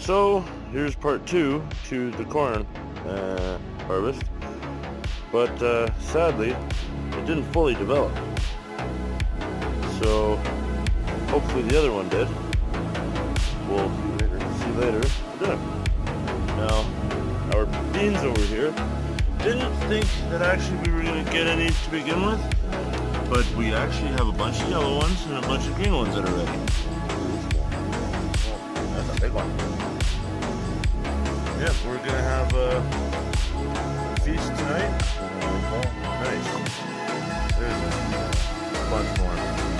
So here's part 2 to the corn harvest, but sadly it didn't fully develop. So hopefully the other one did. We'll see later. Now our beans over here, didn't think that actually we were going to get any to begin with, but we actually have a bunch of yellow ones and a bunch of green ones that are ready. That's a big one. Yep, we're going to have a feast tonight. Nice. There's a bunch more.